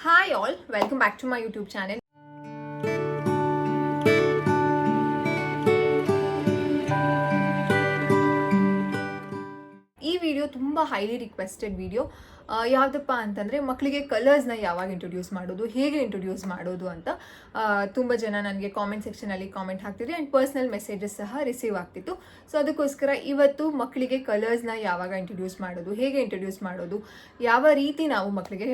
Hi all, welcome back to my YouTube channel. ಈ video ತುಂಬ highly requested video. ಯಾವುದಪ್ಪ ಅಂತಂದರೆ ಮಕ್ಕಳಿಗೆ ಕಲರ್ಸ್ನ ಯಾವಾಗ ಇಂಟ್ರೊಡ್ಯೂಸ್ ಮಾಡೋದು, ಹೇಗೆ ಇಂಟ್ರೊಡ್ಯೂಸ್ ಮಾಡೋದು ಅಂತ ತುಂಬ ಜನ ನನಗೆ ಕಾಮೆಂಟ್ ಸೆಕ್ಷನಲ್ಲಿ ಕಾಮೆಂಟ್ ಹಾಕ್ತಿದ್ರು ಆ್ಯಂಡ್ ಪರ್ಸ್ನಲ್ ಮೆಸೇಜಸ್ ಸಹ ರಿಸೀವ್ ಆಗ್ತಿತ್ತು. ಸೊ ಅದಕ್ಕೋಸ್ಕರ ಇವತ್ತು ಮಕ್ಕಳಿಗೆ ಕಲರ್ಸ್ನ ಯಾವಾಗ ಇಂಟ್ರೊಡ್ಯೂಸ್ ಮಾಡೋದು, ಹೇಗೆ ಇಂಟ್ರೊಡ್ಯೂಸ್ ಮಾಡೋದು, ಯಾವ ರೀತಿ ನಾವು ಮಕ್ಕಳಿಗೆ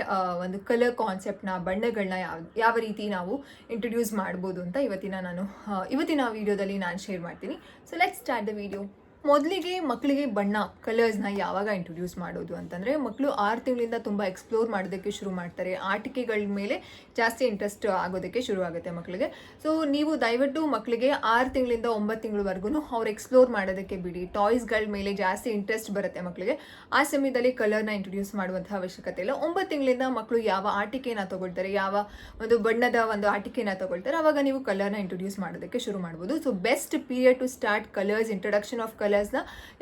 ಒಂದು ಕಲರ್ ಕಾನ್ಸೆಪ್ಟ್ನ, ಬಣ್ಣಗಳನ್ನ ಯಾವ ರೀತಿ ನಾವು ಇಂಟ್ರೊಡ್ಯೂಸ್ ಮಾಡ್ಬೋದು ಅಂತ ಇವತ್ತಿನ ವಿಡಿಯೋದಲ್ಲಿ ನಾನು ಶೇರ್ ಮಾಡ್ತೀನಿ. So let's start the video. ಮೊದಲಿಗೆ ಮಕ್ಕಳಿಗೆ ಬಣ್ಣ ಕಲರ್ಸ್ನ ಯಾವಾಗ ಇಂಟ್ರೊಡ್ಯೂಸ್ ಮಾಡೋದು ಅಂತಂದರೆ, ಮಕ್ಕಳು 6 ತಿಂಗಳಿಂದ ತುಂಬ ಎಕ್ಸ್ಪ್ಲೋರ್ ಮಾಡೋದಕ್ಕೆ ಶುರು ಮಾಡ್ತಾರೆ. ಆಟಿಕೆಗಳ ಮೇಲೆ ಜಾಸ್ತಿ ಇಂಟ್ರೆಸ್ಟ್ ಆಗೋದಕ್ಕೆ ಶುರು ಆಗುತ್ತೆ ಮಕ್ಕಳಿಗೆ. ಸೊ ನೀವು ದಯವಿಟ್ಟು ಮಕ್ಕಳಿಗೆ 6 ತಿಂಗಳಿಂದ 9 ತಿಂಗಳವರೆಗೂ ಅವ್ರು ಎಕ್ಸ್ಪ್ಲೋರ್ ಮಾಡೋದಕ್ಕೆ ಬಿಡಿ. ಟಾಯ್ಸ್ಗಳ ಮೇಲೆ ಜಾಸ್ತಿ ಇಂಟ್ರೆಸ್ಟ್ ಬರುತ್ತೆ ಮಕ್ಕಳಿಗೆ. ಆ ಸಮಯದಲ್ಲಿ ಕಲರ್ನ ಇಂಟ್ರೊಡ್ಯೂಸ್ ಮಾಡುವಂಥ ಅವಶ್ಯಕತೆ ಇಲ್ಲ. 9 ತಿಂಗಳಿಂದ ಮಕ್ಕಳು ಯಾವ ಆಟಿಕೆನ ತಗೊಳ್ತಾರೆ, ಯಾವ ಒಂದು ಬಣ್ಣದ ಒಂದು ಆಟಿಕೆನ ತಗೊಳ್ತಾರೆ, ಆವಾಗ ನೀವು ಕಲರ್ನ ಇಂಟ್ರೊಡ್ಯೂಸ್ ಮಾಡೋದಕ್ಕೆ ಶುರು ಮಾಡ್ಬೋದು. So best period to start colours, introduction of ಕಲರ್ಸ್ನ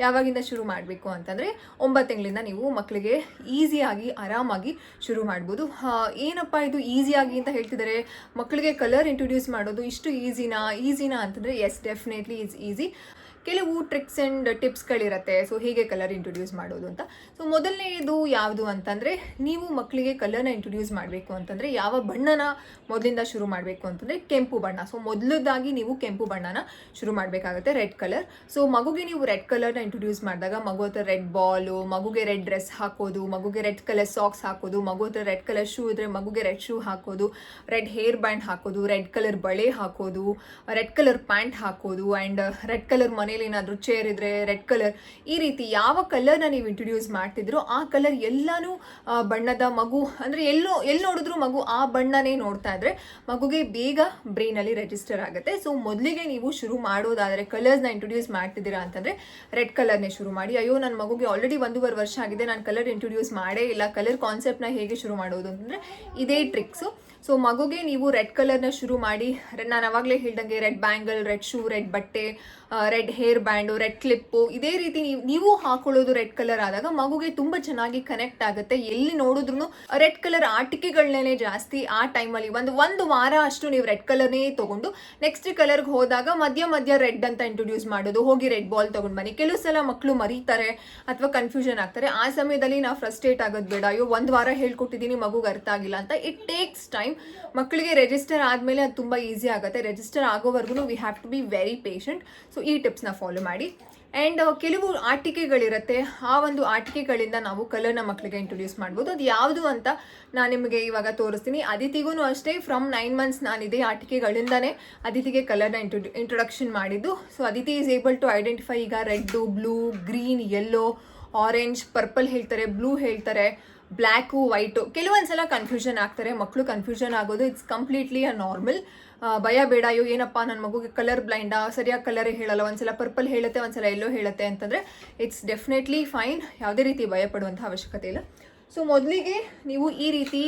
ಯಾವಾಗಿಂದ ಶುರು ಮಾಡಬೇಕು ಅಂತಂದರೆ 9 ತಿಂಗಳಿಂದ ನೀವು ಮಕ್ಕಳಿಗೆ ಈಸಿಯಾಗಿ ಆರಾಮಾಗಿ ಶುರು ಮಾಡ್ಬೋದು. ಏನಪ್ಪ ಇದು ಈಸಿಯಾಗಿ ಅಂತ ಹೇಳ್ತಿದ್ದಾರೆ, ಮಕ್ಕಳಿಗೆ ಕಲರ್ ಇಂಟ್ರೊಡ್ಯೂಸ್ ಮಾಡೋದು ಇಷ್ಟು ಈಸಿನಾ ಅಂತಂದರೆ ಎಸ್, ಡೆಫಿನೆಟ್ಲಿ ಇಟ್ಸ್ ಈಸಿ. ಕೆಲವು ಟ್ರಿಕ್ಸ್ ಆ್ಯಂಡ್ ಟಿಪ್ಸ್ಗಳಿರುತ್ತೆ. ಸೊ ಹೇಗೆ ಕಲರ್ ಇಂಟ್ರೊಡ್ಯೂಸ್ ಮಾಡೋದು ಅಂತ. ಸೊ ಮೊದಲನೇದು ಯಾವುದು ಅಂತಂದರೆ, ನೀವು ಮಕ್ಕಳಿಗೆ ಕಲರ್ನ ಇಂಟ್ರೊಡ್ಯೂಸ್ ಮಾಡಬೇಕು ಅಂತಂದರೆ ಯಾವ ಬಣ್ಣನ ಮೊದಲಿಂದ ಶುರು ಮಾಡಬೇಕು ಅಂತಂದರೆ ಕೆಂಪು ಬಣ್ಣ. ಸೊ ಮೊದಲದಾಗಿ ನೀವು ಕೆಂಪು ಬಣ್ಣನ ಶುರು ಮಾಡಬೇಕಾಗುತ್ತೆ, ರೆಡ್ ಕಲರ್. ಸೊ ಮಗುಗೆ ನೀವು ರೆಡ್ ಕಲರ್ನ ಇಂಟ್ರೊಡ್ಯೂಸ್ ಮಾಡಿದಾಗ ಮಗು ಹತ್ರ ರೆಡ್ ಬಾಲು, ಮಗುಗೆ ರೆಡ್ ಡ್ರೆಸ್ ಹಾಕೋದು, ಮಗುಗೆ ರೆಡ್ ಕಲರ್ ಸಾಕ್ಸ್ ಹಾಕೋದು, ಮಗು ಹತ್ರ ರೆಡ್ ಕಲರ್ ಶೂ ಇದ್ರೆ ಮಗುಗೆ ರೆಡ್ ಶೂ ಹಾಕೋದು, ರೆಡ್ ಹೇರ್ ಬ್ಯಾಂಡ್ ಹಾಕೋದು, ರೆಡ್ ಕಲರ್ ಬಳೆ ಹಾಕೋದು, ರೆಡ್ ಕಲರ್ ಪ್ಯಾಂಟ್ ಹಾಕೋದು, ಆ್ಯಂಡ್ ರೆಡ್ ಕಲರ್ ಮನೆ ಏನಾದರೂ ಚೇರ್ ಇದ್ರೆ ರೆಡ್ ಕಲರ್. ಈ ರೀತಿ ಯಾವ ಕಲರ್ನ ನೀವು ಇಂಟ್ರೊಡ್ಯೂಸ್ ಮಾಡ್ತಿದ್ರು ಆ ಕಲರ್ ಎಲ್ಲಾನು ಬಣ್ಣದ ಮಗು ಅಂದರೆ ಎಲ್ಲಿ ನೋಡಿದ್ರು ಮಗು ಆ ಬಣ್ಣನೇ ನೋಡ್ತಾ ಇದ್ರೆ ಮಗುಗೆ ಬೇಗ ಬ್ರೈನಲ್ಲಿ ರಿಜಿಸ್ಟರ್ ಆಗುತ್ತೆ. ಸೊ ಮೊದಲಿಗೆ ನೀವು ಶುರು ಮಾಡೋದಾದರೆ ಕಲರ್ಸ್ನ ಇಂಟ್ರೊಡ್ಯೂಸ್ ಮಾಡ್ತಿದ್ದೀರಾ ಅಂತಂದರೆ ರೆಡ್ ಕಲರ್ನೇ ಶುರು ಮಾಡಿ. ಅಯ್ಯೋ ನನ್ನ ಮಗುಗೆ ಆಲ್ರೆಡಿ 1.5 ವರ್ಷ ಆಗಿದೆ, ನಾನು ಕಲರ್ ಇಂಟ್ರೊಡ್ಯೂಸ್ ಮಾಡೇ ಇಲ್ಲ, ಕಲರ್ ಕಾನ್ಸೆಪ್ಟ್ನ ಹೇಗೆ ಶುರು ಮಾಡೋದು ಅಂತಂದರೆ ಇದೇ ಟ್ರಿಕ್ಸು. ಸೊ ಮಗುಗೆ ನೀವು ರೆಡ್ ಕಲರ್ನ ಶುರು ಮಾಡಿ, ನಾನು ಅವಾಗಲೇ ಹೇಳ್ದಂಗೆ red bangle, red shoe, red ಬಟ್ಟೆ, red hair band, red clip, ಇದೇ ರೀತಿ ನೀವು ಹಾಕೊಳ್ಳೋದು ರೆಡ್ ಕಲರ್ ಆದಾಗ ಮಗುಗೆ ತುಂಬ ಚೆನ್ನಾಗಿ ಕನೆಕ್ಟ್ ಆಗುತ್ತೆ. ಎಲ್ಲಿ ನೋಡಿದ್ರು ರೆಡ್ ಕಲರ್ ಆಟಿಕೆಗಳನ್ನೇ ಜಾಸ್ತಿ. ಆ ಟೈಮಲ್ಲಿ ಒಂದು ವಾರ ಅಷ್ಟು ನೀವು ರೆಡ್ ಕಲರ್ನೇ ತೊಗೊಂಡು ನೆಕ್ಸ್ಟ್ ಕಲರ್ಗೆ ಹೋದಾಗ ಮಧ್ಯ ರೆಡ್ ಅಂತ ಇಂಟ್ರೊಡ್ಯೂಸ್ ಮಾಡೋದು, ಹೋಗಿ ರೆಡ್ ಬಾಲ್ ತೊಗೊಂಡು ಬನ್ನಿ. ಕೆಲವು ಸಲ ಮಕ್ಕಳು ಮರೀತಾರೆ ಅಥವಾ ಕನ್ಫ್ಯೂಷನ್ ಆಗ್ತಾರೆ. ಆ ಸಮಯದಲ್ಲಿ ನಾವು ಫ್ರಸ್ಟ್ರೇಟ್ ಆಗೋದು ಬೇಡ. ಅಯ್ಯೋ 1 ವಾರ ಹೇಳ್ಕೊಟ್ಟಿದ್ದೀನಿ ಮಗುಗೆ ಅರ್ಥ ಆಗಿಲ್ಲ ಅಂತ. It takes time. ಮಕ್ಕಳಿಗೆ ರಿಜಿಸ್ಟರ್ ಆದಮೇಲೆ ಅದು ತುಂಬ ಈಸಿ ಆಗುತ್ತೆ. ರಿಜಿಸ್ಟರ್ ಆಗೋವರೆಗೂ we have to be very patient. So ಈ ಟಿಪ್ಸ್ನ ಫಾಲೋ ಮಾಡಿ. ಆ್ಯಂಡ್ ಕೆಲವು ಆಟಿಕೆಗಳಿರುತ್ತೆ, ಆ ಒಂದು ಆಟಿಕೆಗಳಿಂದ ನಾವು ಕಲರ್ನ ಮಕ್ಕಳಿಗೆ ಇಂಟ್ರೊಡ್ಯೂಸ್ ಮಾಡ್ಬೋದು. ಅದು ಯಾವುದು ಅಂತ ನಾನು ನಿಮಗೆ ಇವಾಗ ತೋರಿಸ್ತೀನಿ. ಅದಿತಿಗೂ ಅಷ್ಟೇ ಫ್ರಮ್ 9 ಮಂತ್ಸ್ ನಾನು ಇದೇ ಆಟಿಕೆಗಳಿಂದನೇ ಅದಿತಿಗೆ ಕಲರ್ನ ಇಂಟ್ರೊಡಕ್ಷನ್ ಮಾಡಿದ್ದು. ಸೊ ಅದಿತಿ ಈಸ್ ಏಬಲ್ ಟು ಐಡೆಂಟಿಫೈ ಈಗ red, blue, green, yellow, orange, purple ಹೇಳ್ತಾರೆ, ಬ್ಲೂ ಹೇಳ್ತಾರೆ, ಬ್ಲ್ಯಾಕು, ವೈಟು. ಕೆಲವೊಂದ್ಸಲ ಕನ್ಫ್ಯೂಷನ್ ಆಗ್ತಾರೆ ಮಕ್ಕಳು. ಕನ್ಫ್ಯೂಷನ್ ಆಗೋದು ಇಟ್ಸ್ ಕಂಪ್ಲೀಟ್ಲಿ ಅ ನಾರ್ಮಲ್. ಭಯ ಬೇಡ. ಅಯ್ಯೋ ಏನಪ್ಪ ನನ್ನ ಮಗುಗೆ ಕಲರ್ ಬ್ಲೈಂಡಾ, ಸರಿಯಾಗಿ ಕಲರೇ ಹೇಳಲ್ಲ, ಒಂದ್ಸಲ ಪರ್ಪಲ್ ಹೇಳುತ್ತೆ, ಒಂದ್ಸಲ ಎಲ್ಲೋ ಹೇಳುತ್ತೆ ಅಂತಂದರೆ ಇಟ್ಸ್ ಡೆಫಿನೆಟ್ಲಿ ಫೈನ್. ಯಾವುದೇ ರೀತಿ ಭಯ ಪಡುವಂಥ ಅವಶ್ಯಕತೆ ಇಲ್ಲ. ಸೊ ಮೊದಲಿಗೆ ನೀವು ಈ ರೀತಿ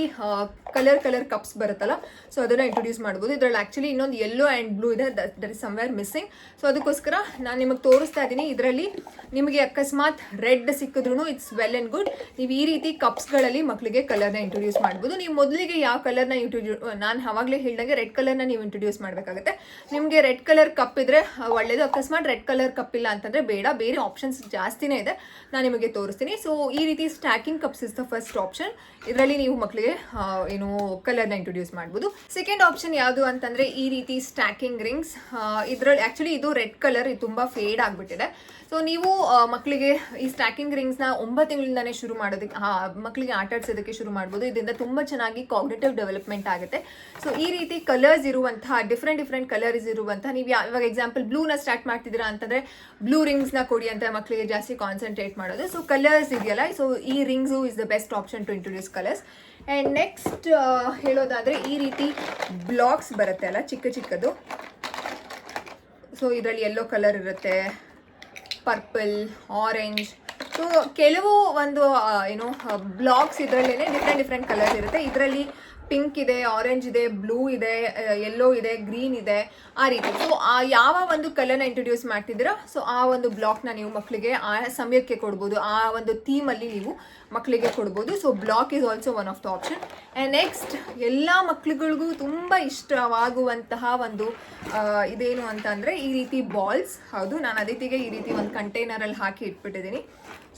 ಕಲರ್ ಕಪ್ಸ್ ಬರುತ್ತಲ್ಲ, ಸೊ ಅದನ್ನು ಇಂಟ್ರೊಡ್ಯೂಸ್ ಮಾಡ್ಬೋದು. ಇದರಲ್ಲಿ ಆ್ಯಕ್ಚುಲಿ ಇನ್ನೊಂದು ಯೆಲ್ಲೋ ಆ್ಯಂಡ್ ಬ್ಲೂ ಇದೆ, that is somewhere missing. So ಅದಕ್ಕೋಸ್ಕರ ನಾನು ನಿಮಗೆ ತೋರಿಸ್ತಾ ಇದ್ದೀನಿ. ಇದರಲ್ಲಿ ನಿಮಗೆ ಅಕಸ್ಮಾತ್ ರೆಡ್ ಸಿಕ್ಕಿದ್ರೂ ಇಟ್ಸ್ ವೆಲ್ ಆ್ಯಂಡ್ ಗುಡ್. ನೀವು ಈ ರೀತಿ ಕಪ್ಸ್ಗಳಲ್ಲಿ ಮಕ್ಕಳಿಗೆ ಕಲರ್ನ ಇಂಟ್ರೊಡ್ಯೂಸ್ ಮಾಡ್ಬೋದು. ನೀವು ಮೊದಲಿಗೆ ಯಾವ ಕಲರ್ನ ನಾನು ಆವಾಗಲೇ ಹೇಳಿದಂಗೆ ರೆಡ್ ಕಲರ್ನ ನೀವು ಇಂಟ್ರೊಡ್ಯೂಸ್ ಮಾಡಬೇಕಾಗುತ್ತೆ. ನಿಮಗೆ ರೆಡ್ ಕಲರ್ ಕಪ್ ಇದ್ದರೆ ಒಳ್ಳೆಯದು. ಅಕಸ್ಮಾತ್ ರೆಡ್ ಕಲರ್ ಕಪ್ ಇಲ್ಲ ಅಂತಂದರೆ ಬೇಡ, ಬೇರೆ ಆಪ್ಷನ್ಸ್ ಜಾಸ್ತಿನೇ ಇದೆ, ನಾನು ನಿಮಗೆ ತೋರಿಸ್ತೀನಿ. ಸೊ ಈ ರೀತಿ stacking cups is the first option. ಇದರಲ್ಲಿ ನೀವು ಮಕ್ಕಳಿಗೆ ಕಲರ್ನ ಇಂಟ್ರೊಡ್ಯೂಸ್ ಮಾಡ್ಬೋದು. ಸೆಕೆಂಡ್ ಆಪ್ಷನ್ ಯಾವುದು ಅಂತಂದರೆ ಈ ರೀತಿ ಸ್ಟ್ಯಾಕಿಂಗ್ ರಿಂಗ್ಸ್. ಇದರಲ್ಲಿ ಆ್ಯಕ್ಚುಲಿ ಇದು ರೆಡ್ ಕಲರ್, ಇದು ತುಂಬ ಫೇಡ್ ಆಗಿಬಿಟ್ಟಿದೆ. ಸೊ ನೀವು ಮಕ್ಕಳಿಗೆ ಈ ಸ್ಟ್ಯಾಕಿಂಗ್ ರಿಂಗ್ಸ್ನ 9 ತಿಂಗಳಿಂದನೇ ಶುರು ಮಾಡೋದಕ್ಕೆ, ಮಕ್ಕಳಿಗೆ ಆಟ ಆಡಿಸೋದಕ್ಕೆ ಶುರು ಮಾಡ್ಬೋದು. ಇದರಿಂದ ತುಂಬ ಚೆನ್ನಾಗಿ ಕಾಗ್ನಿಟಿವ್ ಡೆವಲಪ್ಮೆಂಟ್ ಆಗುತ್ತೆ. ಸೊ ಈ ರೀತಿ ಕಲರ್ಸ್ ಇರುವಂತಹ ಡಿಫ್ರೆಂಟ್ ಕಲರ್ಸ್ ಇರುವಂತಹ, ನೀವು ಇವಾಗ ಎಕ್ಸಾಂಪಲ್ ಬ್ಲೂನ ಸ್ಟಾರ್ಟ್ ಮಾಡ್ತಿದ್ದೀರಾ ಅಂತಂದರೆ ಬ್ಲೂ ರಿಂಗ್ಸ್ನ ಕೊಡಿ ಅಂತ ಮಕ್ಕಳಿಗೆ ಜಾಸ್ತಿ ಕಾನ್ಸಂಟ್ರೇಟ್ ಮಾಡೋದು. ಸೊ ಕಲರ್ಸ್ ಇದೆಯಲ್ಲ, ಸೊ ಈ rings is the best option two introduce colours. And next ಹೇಳೋದಾದರೆ ಈ ರೀತಿ ಬ್ಲಾಕ್ಸ್ ಬರುತ್ತೆ ಅಲ್ಲ, ಚಿಕ್ಕದು. ಸೊ ಇದರಲ್ಲಿ ಯೆಲ್ಲೋ ಕಲರ್ ಇರುತ್ತೆ, ಪರ್ಪಲ್, ಆರೆಂಜ್. ಸೊ ಕೆಲವು ಒಂದು ಬ್ಲಾಕ್ಸ್ ಇದರಲ್ಲೇ ಡಿಫ್ರೆಂಟ್ ಕಲರ್ಸ್ ಇರುತ್ತೆ. ಇದರಲ್ಲಿ ಪಿಂಕ್ ಇದೆ, ಆರೆಂಜ್ ಇದೆ, ಬ್ಲೂ ಇದೆ, ಯೆಲ್ಲೋ ಇದೆ, ಗ್ರೀನ್ ಇದೆ, ಆ ರೀತಿ. ಸೊ ಯಾವ ಒಂದು ಕಲರ್ನ ಇಂಟ್ರೊಡ್ಯೂಸ್ ಮಾಡ್ತಿದ್ದೀರಾ ಸೊ ಆ ಒಂದು ಬ್ಲಾಕ್ನ ನೀವು ಮಕ್ಕಳಿಗೆ ಆ ಸಮಯಕ್ಕೆ ಕೊಡ್ಬೋದು, ಆ ಒಂದು ಥೀಮಲ್ಲಿ ನೀವು ಮಕ್ಕಳಿಗೆ ಕೊಡ್ಬೋದು. So block is also one of the option. And next ಎಲ್ಲ ಮಕ್ಕಳುಗಳಿಗೂ ತುಂಬ ಇಷ್ಟವಾಗುವಂತಹ ಒಂದು ಇದೇನು ಅಂತ ಅಂದರೆ ಈ ರೀತಿ ಬಾಲ್ಸ್. ಹೌದು, ನಾನು ಅದಿತಿಗೆ ಈ ರೀತಿ ಒಂದು ಕಂಟೈನರಲ್ಲಿ ಹಾಕಿ ಇಟ್ಬಿಟ್ಟಿದ್ದೀನಿ.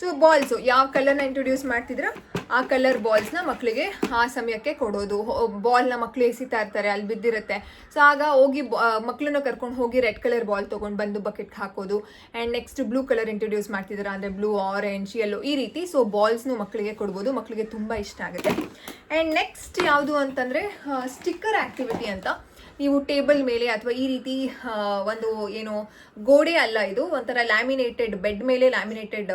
ಸೊ ಬಾಲ್ಸು ಯಾವ ಕಲರ್ನ ಇಂಟ್ರೊಡ್ಯೂಸ್ ಮಾಡ್ತಿದ್ರೆ ಆ ಕಲರ್ ಬಾಲ್ಸ್ನ ಮಕ್ಕಳಿಗೆ ಆ ಸಮಯಕ್ಕೆ ಕೊಡೋದು. ಬಾಲ್ನ ಮಕ್ಕಳು ಎಸಿತಾ ಇರ್ತಾರೆ, ಅಲ್ಲಿ ಬಿದ್ದಿರುತ್ತೆ. ಸೊ ಆಗ ಹೋಗಿ ಮಕ್ಕಳನ್ನ ಕರ್ಕೊಂಡು ಹೋಗಿ ರೆಡ್ ಕಲರ್ ಬಾಲ್ ತೊಗೊಂಡು ಬಂದು ಬಕೆಟ್ಗೆ ಹಾಕೋದು. And next blue colour introduce ಮಾಡ್ತಿದ್ದೀರಾ ಅಂದರೆ ಬ್ಲೂ, ಆರೆಂಜ್, ಯೆಲ್ಲೋ ಈ ರೀತಿ. ಸೊ ಬಾಲ್ಸ್ನು ಮಕ್ಕಳಿಗೆ ಕೊಡ್ಬೋದು, ಮಕ್ಕಳಿಗೆ ತುಂಬ ಇಷ್ಟ ಆಗುತ್ತೆ. ಆ್ಯಂಡ್ ನೆಕ್ಸ್ಟ್ ಯಾವುದು ಅಂತಂದರೆ ಸ್ಟಿಕ್ಕರ್ ಆ್ಯಕ್ಟಿವಿಟಿ ಅಂತ. ನೀವು ಟೇಬಲ್ ಮೇಲೆ ಅಥವಾ ಈ ರೀತಿ ಒಂದು ಏನು ಗೋಡೆ ಅಲ್ಲ, ಇದು ಒಂಥರ ಲ್ಯಾಮಿನೇಟೆಡ್ ಬೆಡ್ ಮೇಲೆ ಲ್ಯಾಮಿನೇಟೆಡ್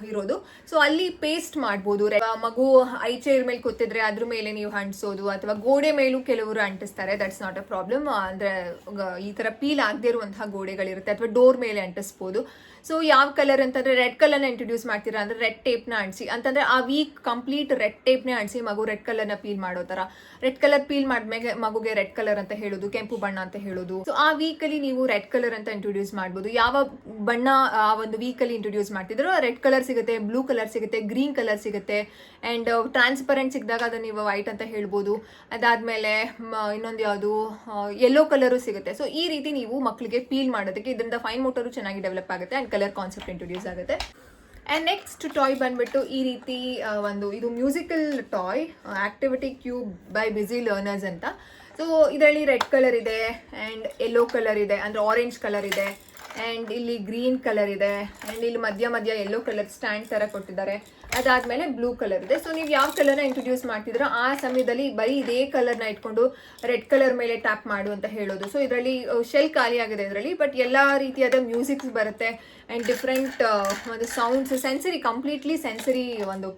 ಇರೋದು. ಸೊ ಅಲ್ಲಿ ಪೇಸ್ಟ್ ಮಾಡ್ಬೋದು. ಮಗು ಐ ಚೇರ್ ಮೇಲೆ ಕೂತಿದ್ರೆ ಅದ್ರ ಮೇಲೆ ನೀವು ಅಂಟಿಸೋದು, ಅಥವಾ ಗೋಡೆ ಮೇಲೂ ಕೆಲವರು ಅಂಟಿಸ್ತಾರೆ, ದಟ್ಸ್ ನಾಟ್ ಅ ಪ್ರಾಬ್ಲಮ್. ಅಂದರೆ ಈ ಥರ ಪೀಲ್ ಆಗದೇ ಇರುವಂತಹ ಗೋಡೆಗಳಿರುತ್ತೆ, ಅಥವಾ ಡೋರ್ ಮೇಲೆ ಅಂಟಿಸ್ಬೋದು. ಸೊ ಯಾವ ಕಲರ್ ಅಂತಂದರೆ ರೆಡ್ ಕಲರ್ನ ಇಂಟ್ರೊಡ್ಯೂಸ್ ಮಾಡ್ತೀರಾ ಅಂದರೆ ರೆಡ್ ಟೇಪ್ನ ಅಂಟಿಸಿ, ಅಂತಂದರೆ ಆ ವೀಕ್ ಕಂಪ್ಲೀಟ್ ರೆಡ್ ಟೇಪ್ನೇ ಅಂಟಿಸಿ ಮಗು ರೆಡ್ ಕಲರ್ನ ಪೀಲ್ ಮಾಡೋ ಥರ. ರೆಡ್ ಕಲರ್ ಪೀಲ್ ಮಾಡಿದ್ಮೇಲೆ ಮಗುಗೆ ರೆಡ್ ಕಲರ್ ಅಂತ ಹೇಳೋದು, ಕೆಂಪು ಬಣ್ಣ ಅಂತ ಹೇಳೋದು. ಸೊ ಆ ವೀಕಲ್ಲಿ ನೀವು ರೆಡ್ ಕಲರ್ ಅಂತ ಇಂಟ್ರೊಡ್ಯೂಸ್ ಮಾಡ್ಬೋದು. ಯಾವ ಬಣ್ಣ ಆ ಒಂದು ವೀಕಲ್ಲಿ ಇಂಟ್ರೊಡ್ಯೂಸ್ ಮಾಡ್ತಿದ್ರು ರೆಡ್ ಕಲರ್ ಸಿಗುತ್ತೆ, ಬ್ಲೂ ಕಲರ್ ಸಿಗುತ್ತೆ, ಗ್ರೀನ್ ಕಲರ್ ಸಿಗುತ್ತೆ. ಆ್ಯಂಡ್ ಟ್ರಾನ್ಸ್ಪರೆಂಟ್ ಸಿಕ್ಕಿದಾಗ ಅದನ್ನು ನೀವು ವೈಟ್ ಅಂತ ಹೇಳ್ಬೋದು. ಅದಾದಮೇಲೆ ಇನ್ನೊಂದು ಯಾವುದು ಯೆಲ್ಲೋ ಕಲರು ಸಿಗುತ್ತೆ. ಸೊ ಈ ರೀತಿ ನೀವು ಮಕ್ಕಳಿಗೆ ಪೀಲ್ ಮಾಡೋದಕ್ಕೆ ಇದರಿಂದ ಫೈನ್ ಮೋಟರು ಚೆನ್ನಾಗಿ ಡೆವಲಪ್ ಆಗುತ್ತೆ ಆ್ಯಂಡ್ ಕಲರ್ ಕಾನ್ಸೆಪ್ಟ್ ಇಂಟ್ರೊಡ್ಯೂಸ್ ಆಗುತ್ತೆ. ಆ್ಯಂಡ್ ನೆಕ್ಸ್ಟ್ ಟಾಯ್ ಬಂದ್ಬಿಟ್ಟು ಈ ರೀತಿ ಒಂದು ಇದು musical toy, activity cube by busy learners ಅಂತ. ಸೊ ಇದರಲ್ಲಿ ರೆಡ್ ಕಲರ್ ಇದೆ, ಆ್ಯಂಡ್ ಯೆಲ್ಲೋ ಕಲರ್ ಇದೆ, ಅಂದರೆ ಆರೆಂಜ್ ಕಲರ್ ಇದೆ, ಆ್ಯಂಡ್ ಇಲ್ಲಿ ಗ್ರೀನ್ ಕಲರ್ ಇದೆ, ಆ್ಯಂಡ್ ಇಲ್ಲಿ ಮಧ್ಯ ಯೆಲ್ಲೋ ಕಲರ್ ಸ್ಟ್ಯಾಂಡ್ ಥರ ಕೊಟ್ಟಿದ್ದಾರೆ. ಅದಾದಮೇಲೆ ಬ್ಲೂ ಕಲರ್ ಇದೆ. ಸೊ ನೀವು ಯಾವ ಕಲರ್ನ ಇಂಟ್ರೊಡ್ಯೂಸ್ ಮಾಡ್ತಿದ್ರೋ ಆ ಸಮಯದಲ್ಲಿ ಬರೀ ಇದೇ ಕಲರ್ನ ಇಟ್ಕೊಂಡು ರೆಡ್ ಕಲರ್ ಮೇಲೆ ಟ್ಯಾಪ್ ಮಾಡು ಅಂತ ಹೇಳೋದು. ಸೊ ಇದರಲ್ಲಿ ಶೆಲ್ ಖಾಲಿ ಆಗಿದೆ ಇದರಲ್ಲಿ, ಬಟ್ ಎಲ್ಲ ರೀತಿಯಾದ ಮ್ಯೂಸಿಕ್ಸ್ ಬರುತ್ತೆ ಆ್ಯಂಡ್ ಡಿಫ್ರೆಂಟ್ ಒಂದು ಸೌಂಡ್ಸ್, ಸೆನ್ಸರಿ, ಕಂಪ್ಲೀಟ್ಲಿ ಸೆನ್ಸರಿ ಒಂದು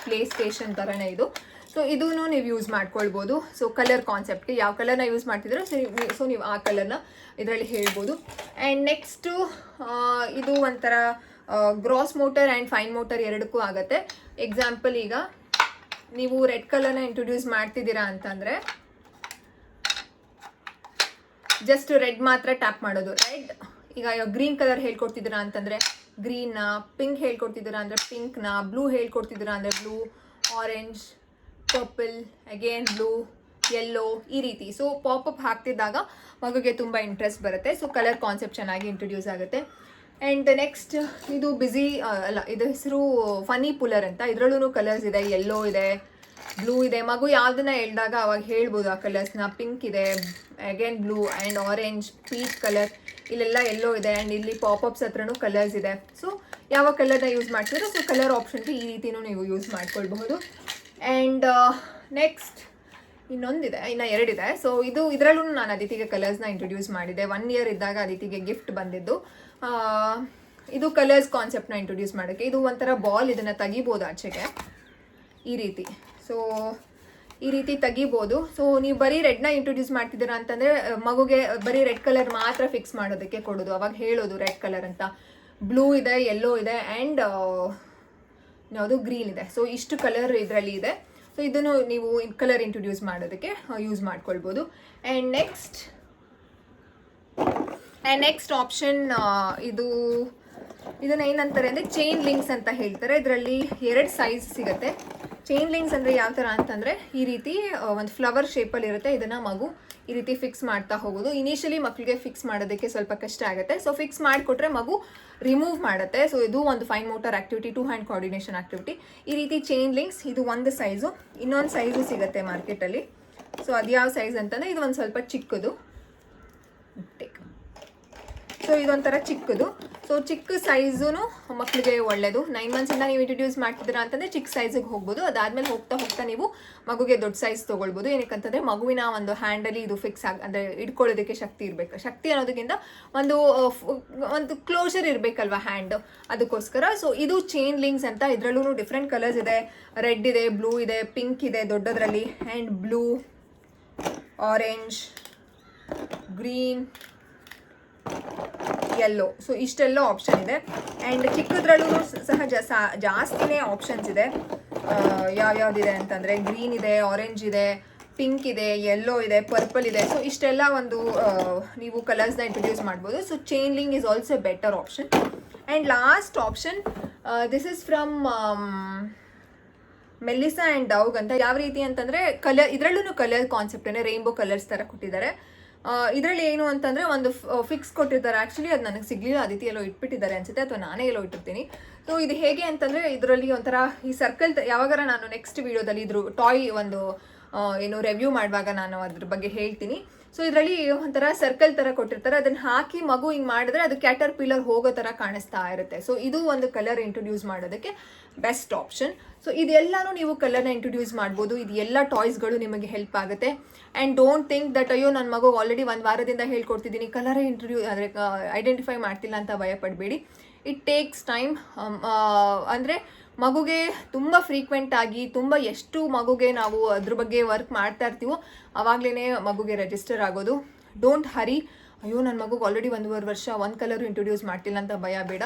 ಪ್ಲೇ ಸ್ಟೇಷನ್ ಥರನೇ ಇದು. ಸೊ ಇದೂ ನೀವು ಯೂಸ್ ಮಾಡ್ಕೊಳ್ಬೋದು. ಸೊ ಕಲರ್ ಕಾನ್ಸೆಪ್ಟ್ಗೆ ಯಾವ ಕಲರ್ನ ಯೂಸ್ ಮಾಡ್ತಿದ್ರು ಸೊ ನೀವು ಆ ಕಲರ್ನ ಇದರಲ್ಲಿ ಹೇಳ್ಬೋದು. ಆ್ಯಂಡ್ ನೆಕ್ಸ್ಟು ಇದು ಒಂಥರ gross motor and fine motor ಎರಡಕ್ಕೂ ಆಗುತ್ತೆ. ಎಕ್ಸಾಂಪಲ್, ಈಗ ನೀವು ರೆಡ್ ಕಲರ್ನ ಇಂಟ್ರೊಡ್ಯೂಸ್ ಮಾಡ್ತಿದ್ದೀರಾ ಅಂತಂದರೆ ಜಸ್ಟ್ ರೆಡ್ ಮಾತ್ರ ಟ್ಯಾಪ್ ಮಾಡೋದು, ರೆಡ್. ಈಗ ಗ್ರೀನ್ ಕಲರ್ ಹೇಳ್ಕೊಡ್ತಿದ್ದೀರಾ ಅಂತಂದರೆ ಗ್ರೀನ್ನ, ಪಿಂಕ್ ಹೇಳ್ಕೊಡ್ತಿದ್ದೀರಾ ಅಂದರೆ ಪಿಂಕ್ನ, ಬ್ಲೂ ಹೇಳ್ಕೊಡ್ತಿದ್ದೀರಾ ಅಂದರೆ blue, orange, purple, again blue, yellow ಈ ರೀತಿ. ಸೊ ಪಾಪಪ್ ಹಾಕ್ತಿದ್ದಾಗ ಮಗುಗೆ ತುಂಬ ಇಂಟ್ರೆಸ್ಟ್ ಬರುತ್ತೆ. ಸೊ ಕಲರ್ ಕಾನ್ಸೆಪ್ಟ್ ಚೆನ್ನಾಗಿ ಇಂಟ್ರೊಡ್ಯೂಸ್ ಆಗುತ್ತೆ. ಆ್ಯಂಡ್ ನೆಕ್ಸ್ಟ್ ಇದು ಬಿಸಿ ಅಲ್ಲ, ಇದು ಹೆಸರು ಫನಿ ಪುಲ್ಲರ್ ಅಂತ. ಇದರಲ್ಲೂ ಕಲರ್ಸ್ ಇದೆ, ಯೆಲ್ಲೋ ಇದೆ, ಬ್ಲೂ ಇದೆ. ಮಗು ಯಾವುದನ್ನ ಹೇಳ್ದಾಗ ಅವಾಗ ಹೇಳ್ಬೋದು ಆ ಕಲರ್ಸ್ನ. ಪಿಂಕ್ ಇದೆ, again blue and orange, peach colour, ಇಲ್ಲೆಲ್ಲ ಯೆಲ್ಲೋ ಇದೆ, ಆ್ಯಂಡ್ ಇಲ್ಲಿ ಪಾಪಪ್ಸ್ ಹತ್ರನೂ ಕಲರ್ಸ್ ಇದೆ. ಸೊ ಯಾವ ಕಲರ್ನ ಯೂಸ್ ಮಾಡ್ತಿದ್ರೆ ಸೊ ಕಲರ್ ಆಪ್ಷನ್ಗೆ ಈ ರೀತಿಯೂ ನೀವು ಯೂಸ್ ಮಾಡ್ಕೊಳ್ಬಹುದು. ಆ್ಯಂಡ್ ನೆಕ್ಸ್ಟ್ ಇನ್ನೊಂದಿದೆ, ಇನ್ನು ಎರಡಿದೆ. ಸೊ ಇದರಲ್ಲೂ ನಾನು ಅದಿತಿಗೆ ಕಲರ್ಸ್ನ ಇಂಟ್ರೊಡ್ಯೂಸ್ ಮಾಡಿದೆ. 1 year ಇದ್ದಾಗ ಅದಿತಿಗೆ ಗಿಫ್ಟ್ ಬಂದಿದ್ದು. ಇದು ಕಲರ್ಸ್ ಕಾನ್ಸೆಪ್ಟ್ನ ಇಂಟ್ರೊಡ್ಯೂಸ್ ಮಾಡೋಕ್ಕೆ. ಇದು ಒಂಥರ ಬಾಲ್, ಇದನ್ನು ತೆಗಿಬೋದು ಆಚೆಗೆ ಈ ರೀತಿ. ಸೊ ಈ ರೀತಿ ತೆಗಿಬೋದು. ಸೊ ನೀವು ಬರೀ ರೆಡ್ನ ಇಂಟ್ರೊಡ್ಯೂಸ್ ಮಾಡ್ತಿದ್ದೀರಾ ಅಂತಂದರೆ ಮಗುಗೆ ಬರೀ ರೆಡ್ ಕಲರ್ ಮಾತ್ರ ಫಿಕ್ಸ್ ಮಾಡೋದಕ್ಕೆ ಕೊಡೋದು, ಅವಾಗ ಹೇಳೋದು ರೆಡ್ ಕಲರ್ ಅಂತ. ಬ್ಲೂ ಇದೆ, ಯೆಲ್ಲೋ ಇದೆ, ಆ್ಯಂಡ್ ಯಾವುದು ಗ್ರೀನ್ ಇದೆ. ಸೊ ಇಷ್ಟು ಕಲರ್ ಇದರಲ್ಲಿ ಇದೆ. ಸೊ ಇದನ್ನು ನೀವು ಕಲರ್ ಇಂಟ್ರೊಡ್ಯೂಸ್ ಮಾಡೋದಕ್ಕೆ ಯೂಸ್ ಮಾಡ್ಕೊಳ್ಬೋದು. ಆ್ಯಂಡ್ ನೆಕ್ಸ್ಟ್ ಆಪ್ಷನ್ ಇದನ್ನು ಏನಂತಾರೆ ಅಂದರೆ ಚೈನ್ ಲಿಂಕ್ಸ್ ಅಂತ ಹೇಳ್ತಾರೆ. ಇದರಲ್ಲಿ 2 ಸೈಜ್ ಸಿಗುತ್ತೆ. ಚೈನ್ ಲಿಂಕ್ಸ್ ಅಂದರೆ ಯಾವ ಥರ ಅಂತಂದರೆ ಈ ರೀತಿ ಒಂದು ಫ್ಲವರ್ ಶೇಪಲ್ಲಿ ಇರುತ್ತೆ. ಇದನ್ನು ಮಗು ಈ ರೀತಿ ಫಿಕ್ಸ್ ಮಾಡ್ತಾ ಹೋಗೋದು. ಇನಿಷಿಯಲಿ ಮಕ್ಕಳಿಗೆ ಫಿಕ್ಸ್ ಮಾಡೋದಕ್ಕೆ ಸ್ವಲ್ಪ ಕಷ್ಟ ಆಗುತ್ತೆ. ಸೊ ಫಿಕ್ಸ್ ಮಾಡಿಕೊಟ್ರೆ ಮಗು ರಿಮೂವ್ ಮಾಡುತ್ತೆ. ಸೊ ಇದು ಒಂದು fine motor activity, 2 hand coordination activity. ಈ ರೀತಿ ಚೈನ್ ಲಿಂಕ್ಸ್ ಇದು ಒಂದು ಸೈಜು. ಇನ್ನೊಂದು ಸೈಜು ಸಿಗುತ್ತೆ ಮಾರ್ಕೆಟಲ್ಲಿ. ಸೊ ಅದು ಯಾವ ಸೈಜ್ ಅಂತಂದರೆ ಇದು ಒಂದು ಸ್ವಲ್ಪ ಚಿಕ್ಕದು. ಸೊ ಇದೊಂಥರ ಚಿಕ್ಕದು. ಸೊ ಚಿಕ್ಕ ಸೈಜೂ ಮಕ್ಕಳಿಗೆ ಒಳ್ಳೆಯದು. 9 months ನೀವು ಇಂಟ್ರೊಡ್ಯೂಸ್ ಮಾಡ್ತಿದ್ದೀರಾ ಅಂತಂದರೆ ಚಿಕ್ಕ ಸೈಜಿಗೆ ಹೋಗ್ಬೋದು. ಅದಾದಮೇಲೆ ಹೋಗ್ತಾ ನೀವು ಮಗುಗೆ ದೊಡ್ಡ ಸೈಜ್ ತೊಗೊಳ್ಬೋದು. ಏನಕ್ಕಂತಂದರೆ ಮಗುವಿನ ಒಂದು ಹ್ಯಾಂಡಲ್ಲಿ ಇದು ಫಿಕ್ಸ್ ಅಂದರೆ ಇಟ್ಕೊಳ್ಳೋದಕ್ಕೆ ಶಕ್ತಿ ಇರಬೇಕು. ಶಕ್ತಿ ಅನ್ನೋದಕ್ಕಿಂತ ಒಂದು ಕ್ಲೋಸರ್ ಇರಬೇಕಲ್ವ ಹ್ಯಾಂಡ್, ಅದಕ್ಕೋಸ್ಕರ. ಸೊ ಇದು ಚೈನ್ ಲಿಂಕ್ಸ್ ಅಂತ. ಇದರಲ್ಲೂ ಡಿಫ್ರೆಂಟ್ ಕಲರ್ಸ್ ಇದೆ. ರೆಡ್ ಇದೆ, ಬ್ಲೂ ಇದೆ, ಪಿಂಕ್ ಇದೆ ದೊಡ್ಡದರಲ್ಲಿ, and blue, orange, green, yellow. So ಇಷ್ಟೆಲ್ಲ ಆಪ್ಷನ್ ಇದೆ. ಆ್ಯಂಡ್ ಚಿಕ್ಕದ್ರಲ್ಲೂ ಸಹ ಜಾಸ್ತಿನೇ ಆಪ್ಷನ್ಸ್ ಇದೆ. ಯಾವ್ಯಾವುದಿದೆ ಅಂತಂದರೆ ಗ್ರೀನ್ ಇದೆ, ಆರೆಂಜ್ ಇದೆ, ಪಿಂಕ್ ಇದೆ, ಯೆಲ್ಲೋ ಇದೆ, ಪರ್ಪಲ್ ಇದೆ. ಸೊ ಇಷ್ಟೆಲ್ಲ ಒಂದು ನೀವು ಕಲರ್ಸ್ನ ಇಂಟ್ರೊಡ್ಯೂಸ್ ಮಾಡ್ಬೋದು. So chain link is also better option. And last option, this is from Melissa and Doug ಅಂತ. ಯಾವ ರೀತಿ ಅಂತಂದರೆ ಇದರಲ್ಲೂ ಕಲರ್ ಕಾನ್ಸೆಪ್ಟ್ ರೈನ್ಬೋ ಕಲರ್ಸ್ ಥರ ಕೊಟ್ಟಿದ್ದಾರೆ. ಇದರಲ್ಲಿ ಏನು ಅಂತಂದರೆ ಒಂದು ಫಿಕ್ಸ್ ಕೊಟ್ಟಿರ್ತಾರೆ. ಆ್ಯಕ್ಚುಲಿ ಅದು ನನಗೆ ಸಿಗಲಿಲ್ಲ, ಅದಿತಿ ಎಲ್ಲೋ ಇಟ್ಬಿಟ್ಟಿದ್ದಾರೆ ಅನ್ಸುತ್ತೆ, ಅಥವಾ ನಾನೇ ಎಲ್ಲೋ ಇಟ್ಟಿರ್ತೀನಿ. ಸೊ ಇದು ಹೇಗೆ ಅಂತಂದರೆ ಇದರಲ್ಲಿ ಒಂಥರ ಈ ಸರ್ಕಲ್ ಯಾವಾಗಾರ ನಾನು ನೆಕ್ಸ್ಟ್ ವೀಡಿಯೋದಲ್ಲಿ ಇದ್ರ ಟಾಯ್ ಒಂದು ಏನು ರಿವ್ಯೂ ಮಾಡುವಾಗ ನಾನು ಅದ್ರ ಬಗ್ಗೆ ಹೇಳ್ತೀನಿ. ಸೊ ಇದರಲ್ಲಿ ಒಂಥರ ಸರ್ಕಲ್ ಥರ ಕೊಟ್ಟಿರ್ತಾರೆ, ಅದನ್ನು ಹಾಕಿ ಮಗು ಹಿಂಗೆ ಮಾಡಿದ್ರೆ ಅದು ಕ್ಯಾಟರ್ ಪಿಲ್ಲರ್ ಹೋಗೋ ಥರ ಕಾಣಿಸ್ತಾ ಇರುತ್ತೆ. ಸೊ ಇದು ಒಂದು ಕಲರ್ ಇಂಟ್ರೊಡ್ಯೂಸ್ ಮಾಡೋದಕ್ಕೆ ಬೆಸ್ಟ್ ಆಪ್ಷನ್. ಸೊ ಇದೆಲ್ಲನೂ ನೀವು ಕಲರ್ನ ಇಂಟ್ರೊಡ್ಯೂಸ್ ಮಾಡ್ಬೋದು. ಇದು ಎಲ್ಲ ಟಾಯ್ಸ್ಗಳು ನಿಮಗೆ ಹೆಲ್ಪ್ ಆಗುತ್ತೆ. ಆ್ಯಂಡ್ ಡೋಂಟ್ ಥಿಂಕ್ ದಟ್ ಅಯ್ಯೋ ನನ್ನ ಮಗು ಆಲ್ರೆಡಿ ಒಂದು ವಾರದಿಂದ ಹೇಳ್ಕೊಡ್ತಿದ್ದೀನಿ, ಕಲರೇ ಅಂದರೆ ಐಡೆಂಟಿಫೈ ಮಾಡ್ತಿಲ್ಲ ಅಂತ ಭಯಪಡಬೇಡಿ. It takes time. ಅಂದರೆ ಮಗುಗೆ ತುಂಬ ಫ್ರೀಕ್ವೆಂಟ್ ಆಗಿ ಎಷ್ಟು ಮಗುಗೆ ನಾವು ಅದ್ರ ಬಗ್ಗೆ ವರ್ಕ್ ಮಾಡ್ತಾ ಇರ್ತೀವೋ ಆವಾಗಲೇ ಮಗುಗೆ ರಿಜಿಸ್ಟರ್ ಆಗೋದು. ಡೋಂಟ್ ಹರಿ, ಅಯ್ಯೋ ನನ್ನ ಮಗುಗೆ ಆಲ್ರೆಡಿ 1.5 ವರ್ಷ ಒಂದು ಕಲರು ಇಂಟ್ರೊಡ್ಯೂಸ್ ಮಾಡ್ತಿಲ್ಲ ಅಂತ ಭಯ ಬೇಡ.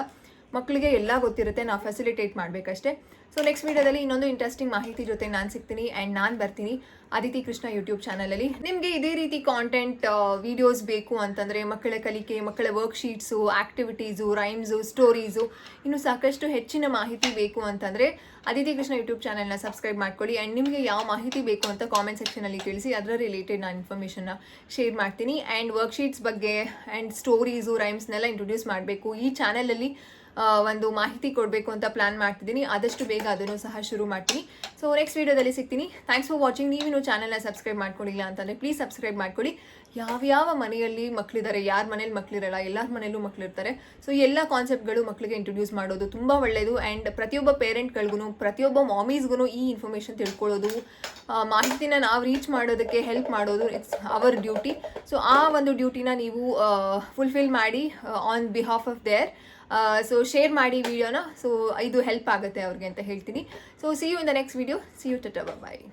ಮಕ್ಕಳಿಗೆ ಎಲ್ಲ ಗೊತ್ತಿರುತ್ತೆ, ನಾವು ಫೆಸಿಲಿಟೇಟ್ ಮಾಡಬೇಕಷ್ಟೇ. ಸೊ ನೆಕ್ಸ್ಟ್ ವೀಡಿಯೋದಲ್ಲಿ ಇನ್ನೊಂದು ಇಂಟ್ರೆಸ್ಟಿಂಗ್ ಮಾಹಿತಿ ಜೊತೆ ನಾನು ಸಿಗ್ತೀನಿ. ಆ್ಯಂಡ್ ನಾನು ಬರ್ತೀನಿ ಅದಿತಿ ಕೃಷ್ಣ ಯೂಟ್ಯೂಬ್ ಚಾನಲಲ್ಲಿ. ನಿಮಗೆ ಇದೇ ರೀತಿ ಕಾಂಟೆಂಟ್ ವೀಡಿಯೋಸ್ ಬೇಕು ಅಂತಂದರೆ, ಮಕ್ಕಳ ಕಲಿಕೆ, ಮಕ್ಕಳ ವರ್ಕ್ಶೀಟ್ಸು, ಆ್ಯಕ್ಟಿವಿಟೀಸು, ರೈಮ್ಸು, ಸ್ಟೋರೀಸು, ಇನ್ನೂ ಸಾಕಷ್ಟು ಹೆಚ್ಚಿನ ಮಾಹಿತಿ ಬೇಕು ಅಂತಂದರೆ ಅದಿತಿ ಕೃಷ್ಣ ಯೂಟ್ಯೂಬ್ ಚಾನಲ್ನ ಸಬ್ಸ್ಕ್ರೈಬ್ ಮಾಡ್ಕೊಳ್ಳಿ. ಆ್ಯಂಡ್ ನಿಮಗೆ ಯಾವ ಮಾಹಿತಿ ಬೇಕು ಅಂತ ಕಾಮೆಂಟ್ ಸೆಕ್ಷನಲ್ಲಿ ತಿಳಿಸಿ, ಅದರ ರಿಲೇಟೆಡ್ ನಾನು ಇನ್ಫಾರ್ಮೇಷನ್ನ ಶೇರ್ ಮಾಡ್ತೀನಿ. ಆ್ಯಂಡ್ ವರ್ಕ್ಶೀಟ್ಸ್ ಬಗ್ಗೆ ಆ್ಯಂಡ್ ಸ್ಟೋರೀಸು, ರೈಮ್ಸ್ನೆಲ್ಲ ಇಂಟ್ರೊಡ್ಯೂಸ್ ಮಾಡಬೇಕು. ಈ ಚಾನಲಲ್ಲಿ ಒಂದು ಮಾಹಿತಿ ಕೊಡಬೇಕು ಅಂತ ಪ್ಲಾನ್ ಮಾಡ್ತಿದ್ದೀನಿ. ಆದಷ್ಟು ಬೇಗ ಅದನ್ನು ಸಹ ಶುರು ಮಾಡ್ತೀನಿ. ಸೊ ನೆಕ್ಸ್ಟ್ ವೀಡಿಯೋದಲ್ಲಿ ಸಿಗ್ತೀನಿ. Thanks for watching. ನೀವಿನ್ನೂ ಚಾನಲ್ನ ಸಬ್ಸ್ಕ್ರೈಬ್ ಮಾಡ್ಕೊಂಡಿಲ್ಲ ಅಂತಂದರೆ ಪ್ಲೀಸ್ ಸಬ್ಸ್ಕ್ರೈಬ್ ಮಾಡ್ಕೊಳ್ಳಿ. ಯಾವ್ಯಾವ ಮನೆಯಲ್ಲಿ ಮಕ್ಕಳಿದ್ದಾರೆ, ಯಾರ ಮನೇಲಿ ಮಕ್ಕಳಿರಲ್ಲ, ಎಲ್ಲರ ಮನೆಯಲ್ಲೂ ಮಕ್ಕಳಿರ್ತಾರೆ. ಸೊ ಎಲ್ಲ ಕಾನ್ಸೆಪ್ಟ್ಗಳು ಮಕ್ಕಳಿಗೆ ಇಂಟ್ರೊಡ್ಯೂಸ್ ಮಾಡೋದು ತುಂಬ ಒಳ್ಳೆಯದು. ಆ್ಯಂಡ್ ಪ್ರತಿಯೊಬ್ಬ ಪೇರೆಂಟ್ಗಳಿಗೂ, ಪ್ರತಿಯೊಬ್ಬ ಮಾಮೀಸ್ಗೂ ಈ ಇನ್ಫಾರ್ಮೇಷನ್ ತಿಳ್ಕೊಳ್ಳೋದು, ಮಾಹಿತಿನ ನಾವು ರೀಚ್ ಮಾಡೋದಕ್ಕೆ ಹೆಲ್ಪ್ ಮಾಡೋದು ಇಟ್ಸ್ ಅವರ್ ಡ್ಯೂಟಿ. ಸೊ ಆ ಒಂದು ಡ್ಯೂಟಿನ ನೀವು ಫುಲ್ಫಿಲ್ ಮಾಡಿ on behalf of their. So share ಮಾಡಿ ವಿಡಿಯೋನ. ಸೊ ಇದು ಹೆಲ್ಪ್ ಆಗುತ್ತೆ ಅವ್ರಿಗೆ ಅಂತ ಹೇಳ್ತೀನಿ. So see you in the next video. See you, tata, bye.